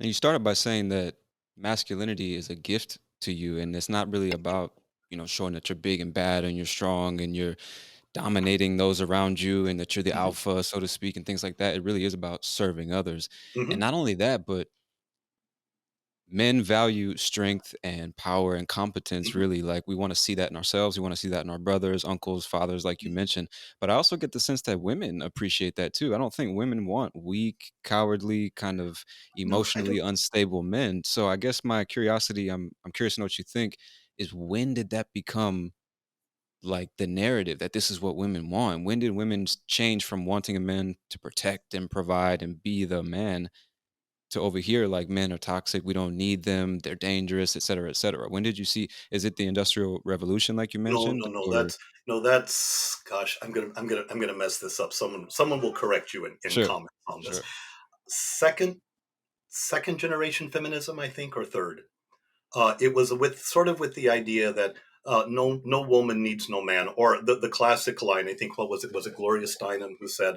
And you started by saying that masculinity is a gift to you, and it's not really about, showing that you're big and bad and you're strong and you're dominating those around you and that you're the Mhm, alpha, so to speak, and things like that. It really is about serving others. And mhm, not only that, but men value strength and power and competence mhm, really. Like, we want to see that in ourselves, we want to see that in our brothers, uncles, fathers, like you mhm. mentioned. But I also get the sense that women appreciate that too. I don't think women want weak, cowardly, kind of No, I emotionally don't. unstable men. So I guess my curiosity, I'm curious to know what you think, is when did that become like the narrative that this is what women want? When did women change from wanting a man to protect and provide and be the man to over here, like, men are toxic, we don't need them, they're dangerous, et cetera, et cetera? When did you see, is it the Industrial Revolution like you No, mentioned? no, no. Or That's. Gosh, I'm gonna mess this up. Someone will correct you in sure, comment on this. sure. Second second generation feminism, I think, or third. It was with the idea that no woman needs no man, or the classic line. I think, what was it? Was it Gloria Steinem who said,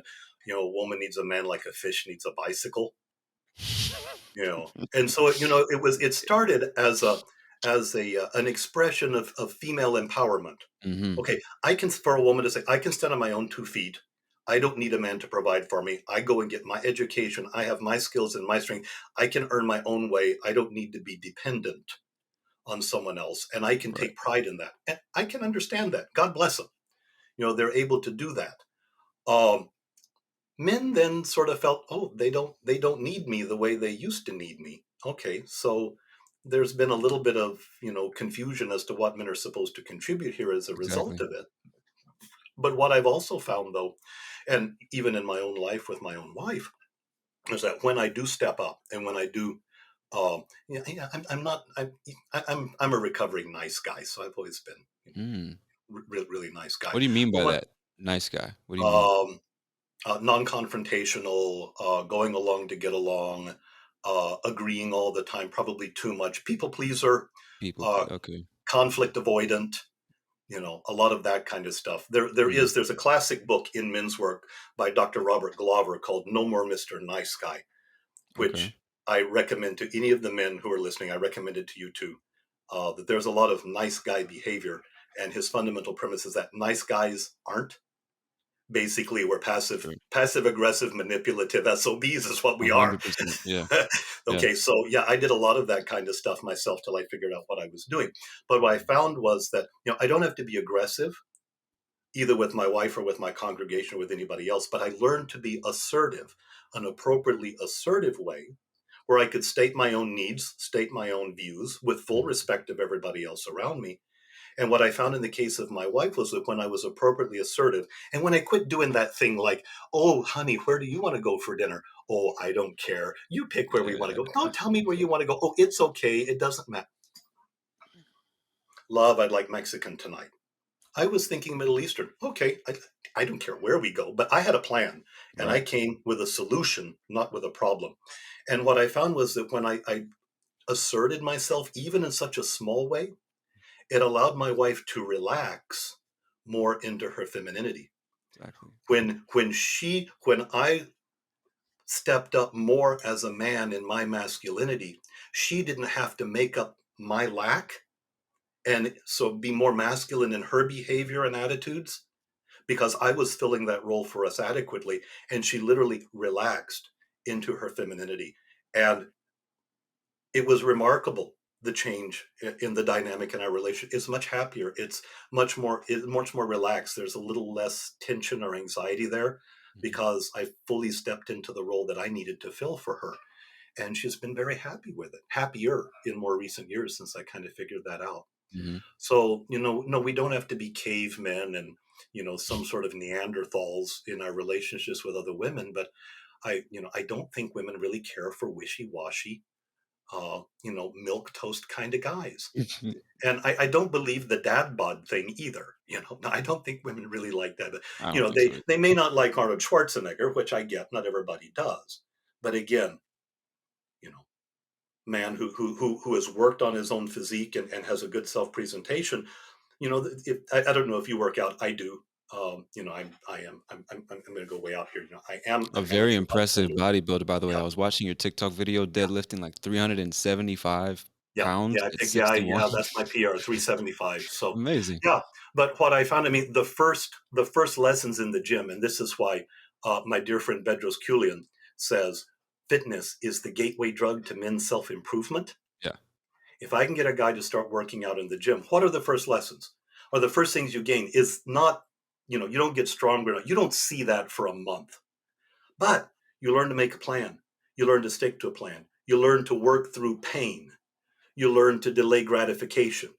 "A woman needs a man like a fish needs a bicycle." And so it started as a an expression of female empowerment. Mhm. Okay, I can for a woman to say, I can stand on my own 2 feet. I don't need a man to provide for me. I go and get my education. I have my skills and my strength. I can earn my own way. I don't need to be dependent on someone else, and I can Right, take pride in that. And I can understand that. God bless them. They're able to do that. Um, Men then sort of felt, oh, they don't need me the way they used to need me. Okay, so there's been a little bit of confusion as to what men are supposed to contribute here as a result exactly. of it. But what I've also found, though, and even in my own life with my own wife, is that when I do step up and when I do, yeah, I'm not, I'm a recovering nice guy, so I've always been, Mm. really nice guy. What do you mean But by when that? Nice guy. What do you mean? um, non-confrontational, going along to get along, agreeing all the time, probably too much, people pleaser, uh, Okay. conflict avoidant, a lot of that kind of stuff. Mhm. There's a classic book in men's work by Dr. Robert Glover called No More Mr. Nice Guy, Okay. which I recommend to any of the men who are listening. I recommend it to you too. That there's a lot of nice guy behavior, and his fundamental premise is that nice guys aren't. Basically, we're Sure. passive aggressive manipulative SOBs is what we are. 100%. Yeah. Yeah. Okay, so yeah, I did a lot of that kind of stuff myself till I figured out what I was doing. But what I found was that I don't have to be aggressive either with my wife or with my congregation or with anybody else, but I learned to be assertive, an appropriately assertive way where I could state my own needs, state my own views with full Mhm. respect of everybody else around me. And what I found in the case of my wife was that when I was appropriately assertive, and when I quit doing that thing like, oh, honey, where do you want to go for dinner? Oh, I don't care. You pick where we want to Yeah. go. No, tell me where you want to go. Oh, it's okay. It doesn't matter. Love, I'd like Mexican tonight. I was thinking Middle Eastern. Okay, I don't care where we go, but I had a plan and I Right. came with a solution, not with a problem. And what I found was that when I asserted myself, even in such a small way, it allowed my wife to relax more into her femininity. Exactly. When I stepped up more as a man in my masculinity, she didn't have to make up my lack and so be more masculine in her behavior and attitudes because I was filling that role for us adequately. And she literally relaxed into her femininity. And it was remarkable the change in the dynamic in our relationship. It's much happier. It's much more relaxed. There's a little less tension or anxiety there Mhm. because I fully stepped into the role that I needed to fill for her. And she's been very happy with it, happier in more recent years since I kind of figured that out. Mhm. So, no, we don't have to be cavemen and, some sort of Neanderthals in our relationships with other women. But I don't think women really care for wishy-washy, milk toast kind of guys. And I don't believe the dad bod thing either. No, I don't think women really like that. I don't think so either. They may not like Arnold Schwarzenegger, which I get. Not everybody does. But again, you know, man who has worked on his own physique and has a good self presentation. I don't know if you work out. I do. I'm going to go way out here. I am A an very amateur impressive bodybuilder. bodybuilder, by the way. Yeah, I was watching your TikTok video yeah, deadlifting like 375 yeah, pounds yeah. I at think yeah, 61. yeah. That's my PR, 375. So, Amazing. yeah. But what I found, I mean, the first lessons in the gym, and this is why my dear friend Bedros Keuilian says fitness is the gateway drug to men's self improvement. Yeah. If I can get a guy to start working out in the gym, what are the first lessons? Or the first things you gain is not, you don't get stronger. You don't see that for a month, but you learn to make a plan. You learn to stick to a plan. You learn to work through pain. You learn to delay gratification.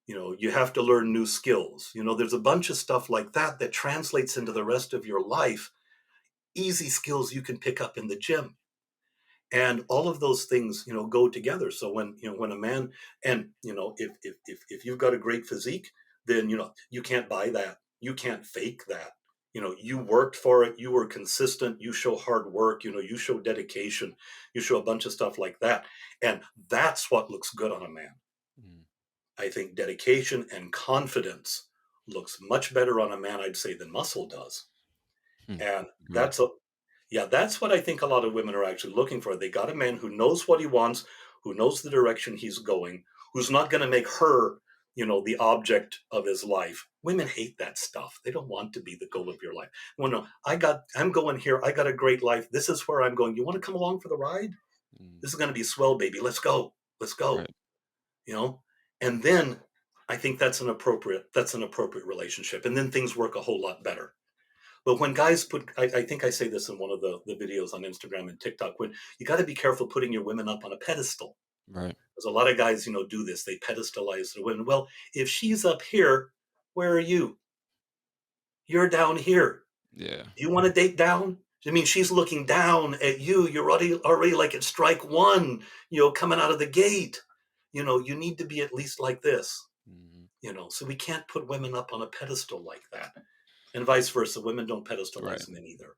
You have to learn new skills. There's a bunch of stuff like that that translates into the rest of your life. Easy skills you can pick up in the gym, and all of those things go together. So when a man, and if you've got a great physique, then you can't buy that, you can't fake that. You worked for it, you were consistent, you show hard work, you show dedication, you show a bunch of stuff like that, and that's what looks good on a man. Mm. I think dedication and confidence looks much better on a man, I'd say, than muscle does. Hmm. And Agreed. that's what I think a lot of women are actually looking for. They got a man who knows what he wants, who knows the direction he's going, who's not going to make her, the object of his life. Women hate that stuff. They don't want to be the goal of your life. Well, no, I'm going here. I got a great life. This is where I'm going. You want to come along for the ride? Mm. This is going to be swell, baby. Let's go. Let's go. Right. You know? And then I think that's an appropriate relationship. And then things work a whole lot better. But when guys I think I say this in one of the videos on Instagram and TikTok, when you got to be careful putting your women up on a pedestal. Right. Because a lot of guys, do this. They pedestalize their women. Well, if she's up here, where are you? You're down here. Yeah. Do you want to date down? I mean, she's looking down at you. You're already like at strike one, coming out of the gate. You need to be at least like this. Mhm. So we can't put women up on a pedestal like that. And vice versa. Women don't Right. pedestalize men either.